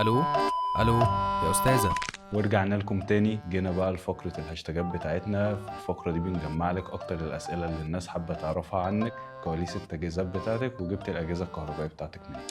الو الو يا استاذه. ورجعنا لكم تاني. جينا بقى لفقرة الهاشتاجات بتاعتنا. في الفقرة دي بنجمع لك أكتر الأسئلة اللي الناس حابة تعرفها عنك، كواليس التجهيزات بتاعتك، وجبت الأجهزة الكهربائية بتاعتك منين.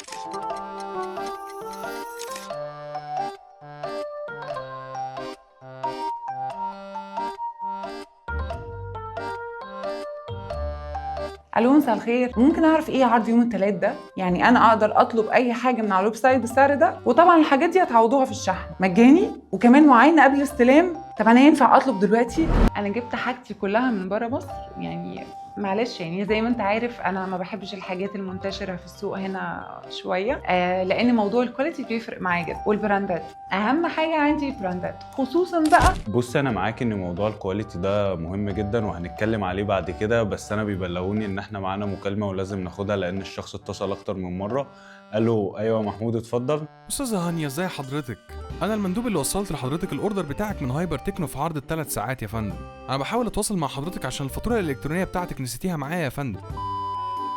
الو، مساء الخير. ممكن اعرف ايه عرض يوم الثلاث ده؟ يعني انا اقدر اطلب اي حاجه من على الويب سايت بالسعر ده؟ وطبعا الحاجات دي هتعوضوها في الشحن مجاني وكمان معاينه قبل الاستلام. طب انا ينفع اطلب دلوقتي؟ انا جبت حاجتي كلها من بره مصر، يعني معلش، يعني زي ما انت عارف انا ما بحبش الحاجات المنتشره في السوق هنا شويه، لان موضوع الكواليتي بيفرق معايا جدا، والبراندات اهم حاجه عندي. البراندات خصوصا بقى. بص، أنا معاك إن موضوع الكواليتي ده مهم جدا وهنتكلم عليه بعد كده، بس أنا بيبلغوني إن إحنا معانا مكالمة ولازم ناخدها لأن الشخص اتصل أكتر من مرة. قال له أيوة محمود اتفضل. استاذه هانيا، ازاي حضرتك؟ انا المندوب اللي وصلت لحضرتك الاوردر بتاعك من هايبر تكنو في عرض ال3 ساعات يا فندم. انا بحاول اتواصل مع حضرتك عشان الفاتوره الالكترونيه بتاعتك نسيتيها معايا يا فندم.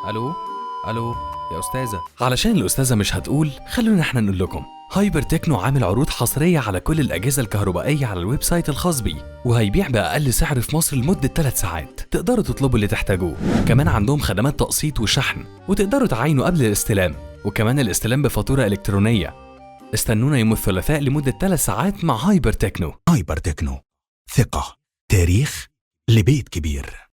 الو الو يا استاذه. علشان الأستاذة مش هتقول، خلونا احنا نقول لكم. هايبر تكنو عامل عروض حصرية على كل الأجهزة الكهربائية على الويب سايت الخاص بيه، وهيبيع بأقل سعر في مصر لمدة 3 ساعات. تقدروا تطلبوا اللي تحتاجوه. كمان عندهم خدمات تقسيط وشحن، وتقدروا تعاينوا قبل الاستلام، وكمان الاستلام بفاتورة إلكترونية. استنونا يوم الثلاثاء لمدة 3 ساعات مع هايبر تكنو. هايبر تكنو، ثقة، تاريخ، لبيت كبير.